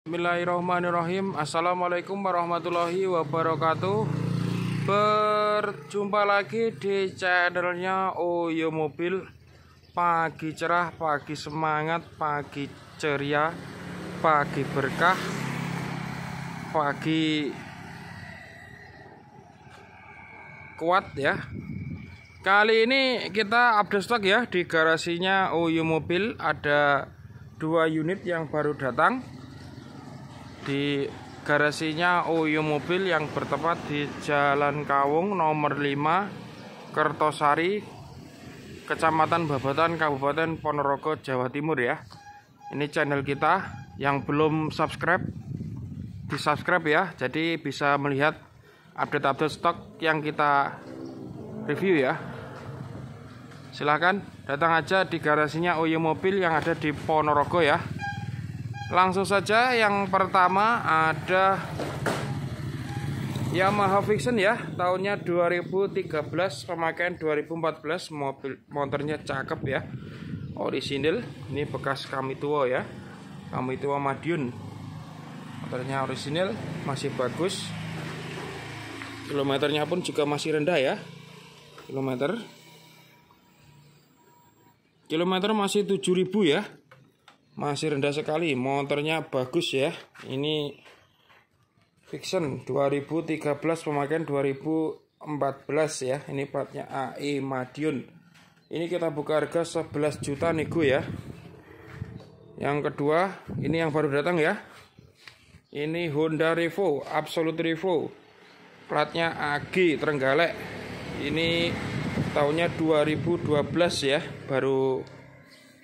Bismillahirrahmanirrahim. Assalamualaikum warahmatullahi wabarakatuh. Berjumpa lagi di channelnya Oyo Mobil. Pagi cerah, pagi semangat, pagi ceria, pagi berkah, pagi kuat ya. Kali ini kita update stok ya di garasinya Oyo Mobil. Ada 2 unit yang baru datang di garasinya Oyo Mobil yang bertempat di Jalan Kawung nomor 5 Kertosari, Kecamatan Babatan, Kabupaten Ponorogo, Jawa Timur ya. Ini channel kita. Yang belum subscribe, di subscribe ya, jadi bisa melihat update-update stok yang kita review ya. Silahkan datang aja di garasinya Oyo Mobil yang ada di Ponorogo ya. Langsung saja, yang pertama ada Yamaha Vision ya, tahunnya 2013, pemakaian 2014, motornya cakep ya, orisinil. Ini bekas kami tua ya, kami tua Madiun. Motornya orisinil, masih bagus. Kilometernya pun juga masih rendah ya. Kilometer masih 7.000 ya. Masih rendah sekali, motornya bagus ya. Ini Vision 2013, pemakaian 2014 ya. Ini platnya AE Madiun. Ini kita buka harga 11 juta nego ya. Yang kedua, ini yang baru datang ya. Ini Honda Revo, Absolute Revo. Platnya AG Trenggalek. Ini tahunnya 2012 ya, baru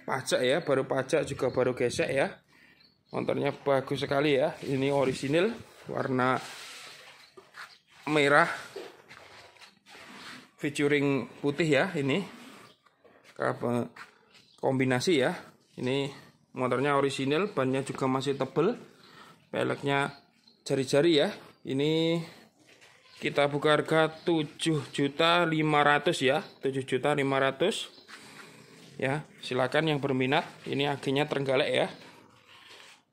pajak ya, baru pajak juga baru gesek ya. Motornya bagus sekali ya. Ini orisinil, warna merah featuring putih ya. Ini kombinasi ya. Ini motornya orisinil, bannya juga masih tebel, peleknya jari-jari ya. Ini kita buka harga 7.500 ya, 7.500 ya. Silakan yang berminat. Ini agennya Trenggalek ya.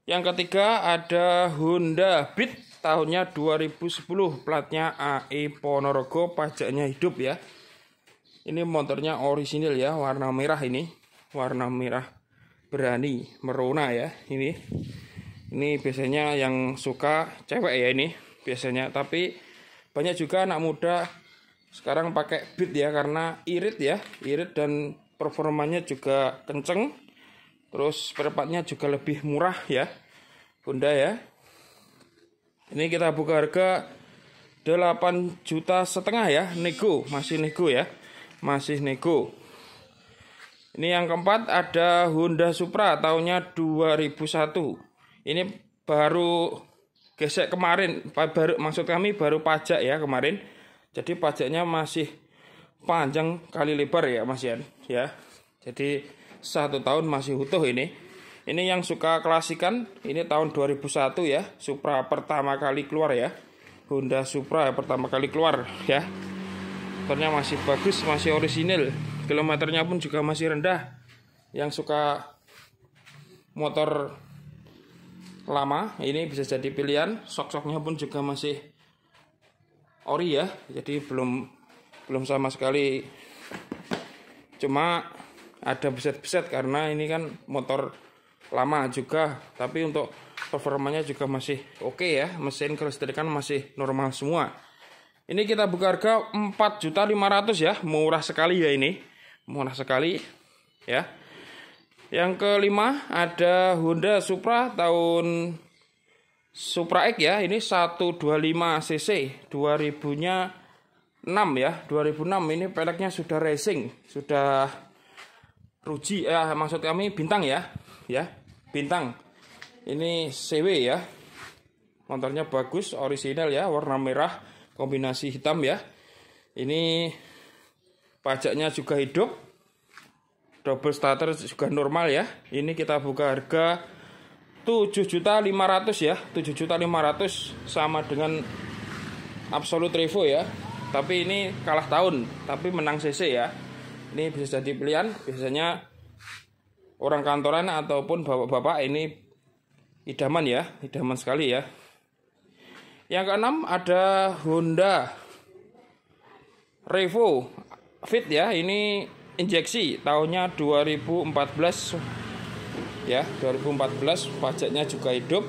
Yang ketiga ada Honda Beat, tahunnya 2010, platnya AE Ponorogo, pajaknya hidup ya. Ini motornya orisinil ya, warna merah. Ini warna merah berani merona ya. Ini biasanya yang suka cewek ya ini biasanya, tapi banyak juga anak muda sekarang pakai Beat ya, karena irit ya, irit dan performanya juga kenceng. Terus spare partnya juga lebih murah ya, Honda ya. Ini kita buka harga 8,5 juta ya, nego, masih nego ya, masih nego. Ini yang keempat ada Honda Supra, tahunnya 2001. Ini baru gesek kemarin, maksud kami baru pajak ya kemarin. Jadi pajaknya masih panjang kali lebar ya Mas Yan ya. Jadi 1 tahun masih utuh ini. Ini yang suka klasikan, ini tahun 2001 ya, Supra pertama kali keluar ya. Honda Supra pertama kali keluar ya. Motornya masih bagus, masih orisinil. Kilometernya pun juga masih rendah. Yang suka motor lama ini bisa jadi pilihan. Sok-soknya pun juga masih ori ya. Jadi belum sama sekali, cuma ada beset-beset karena ini kan motor lama juga, tapi untuk performanya juga masih oke ya. Mesin kelistrikan masih normal semua. Ini kita buka harga 4.500 ya, murah sekali ya, ini murah sekali ya. Yang kelima ada Honda Supra tahun Supra X ya. Ini 125 cc 2000-nya 6 ya, 2006. Ini peleknya sudah racing, sudah ruji maksud kami bintang ya, bintang. Ini CW ya. Motornya bagus, orisinal ya, warna merah kombinasi hitam ya. Ini pajaknya juga hidup, double starter juga normal ya. Ini kita buka harga 7.500 ya, 7.500, sama dengan Absolute Revo ya. Tapi ini kalah tahun, tapi menang CC ya. Ini bisa jadi pilihan. Biasanya orang kantoran ataupun bapak-bapak ini idaman ya, idaman sekali ya. Yang keenam ada Honda Revo Fit ya, ini injeksi tahunnya 2014 ya, 2014, pajaknya juga hidup,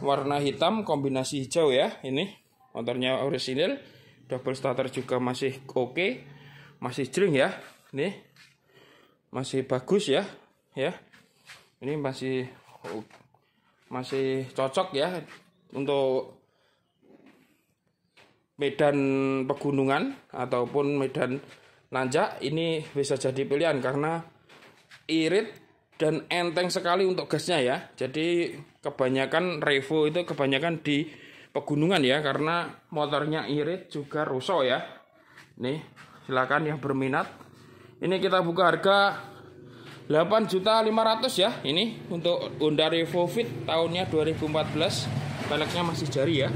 warna hitam kombinasi hijau ya. Ini motornya orisinil, double starter juga masih oke, masih jering ya. Ini masih bagus ya, ini masih cocok ya untuk medan pegunungan ataupun medan nanjak. Ini bisa jadi pilihan karena irit dan enteng sekali untuk gasnya ya. Jadi kebanyakan Revo itu kebanyakan di pegunungan ya, karena motornya irit juga rusak ya. Nih, silakan yang berminat. Ini kita buka harga 8.500.000 ya. Ini untuk Honda Revo Fit tahunnya 2014. Peleknya masih jari ya.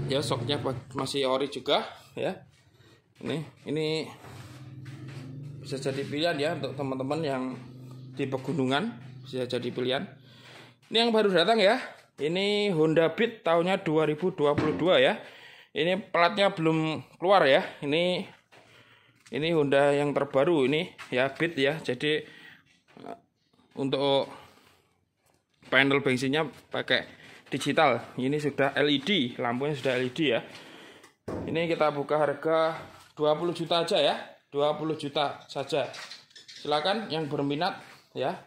Ya, soknya masih ori juga ya. Ini bisa jadi pilihan ya untuk teman-teman yang di pegunungan, bisa jadi pilihan. Ini yang baru datang ya. Ini Honda Beat tahunnya 2022 ya. Ini platnya belum keluar ya. Ini Honda yang terbaru ini ya, Beat ya. Jadi untuk panel bensinnya pakai digital. Ini sudah LED, lampunya sudah LED ya. Ini kita buka harga 20 juta aja ya, 20 juta saja. Silakan yang berminat ya,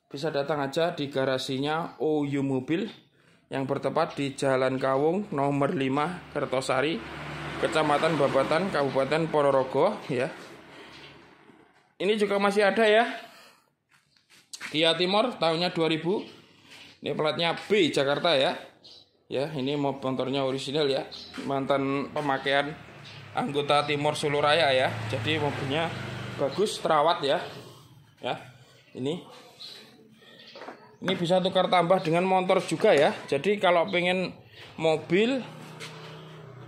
bisa datang aja di garasinya OU Mobil yang bertempat di Jalan Kawung nomor 5 Kertosari, Kecamatan Babatan, Kabupaten Ponorogo ya. Ini juga masih ada ya, Kia Timor tahunnya 2000. Ini platnya B Jakarta ya. Ya, ini motornya orisinal ya. Mantan pemakaian anggota Timor Solo Raya ya. Jadi mobilnya bagus, terawat ya. Ya. Ini bisa tukar tambah dengan motor juga ya. Jadi kalau pengen mobil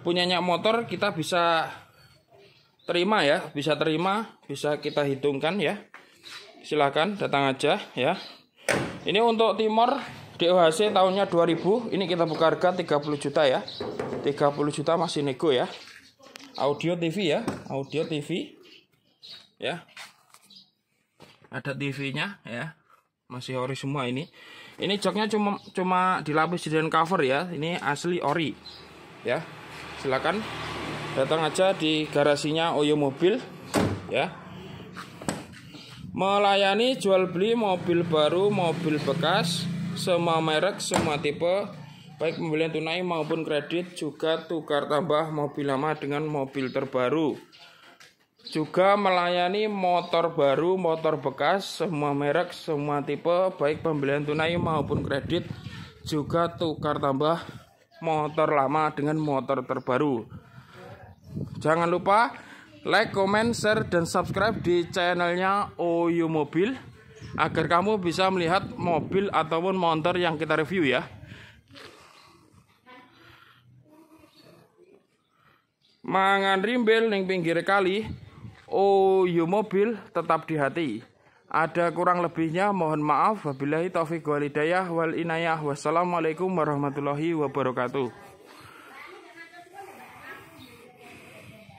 punyanya motor, kita bisa terima ya, bisa kita hitungkan ya. Silakan datang aja ya. Ini untuk Timor DOHC tahunnya 2000. Ini kita buka harga 30 juta ya. 30 juta masih nego ya. Audio TV ya, audio TV ya. Ada TV-nya ya. Masih ori semua ini. Ini joknya cuma dilapis dengan cover ya. Ini asli ori ya. Silakan datang aja di garasinya OU Mobil ya. Melayani jual beli mobil baru, mobil bekas, semua merek, semua tipe, baik pembelian tunai maupun kredit, juga tukar tambah mobil lama dengan mobil terbaru. Juga melayani motor baru, motor bekas, semua merek, semua tipe, baik pembelian tunai maupun kredit, juga tukar tambah motor lama dengan motor terbaru. Jangan lupa like, comment, share, dan subscribe di channelnya OU Mobil agar kamu bisa melihat mobil ataupun motor yang kita review ya. Mangan rimbel ning pinggir kali, OU Mobil tetap di hati. Ada kurang lebihnya mohon maaf. Wabillahi taufiq wal hidayah wal inayah. Wassalamualaikum warahmatullahi wabarakatuh.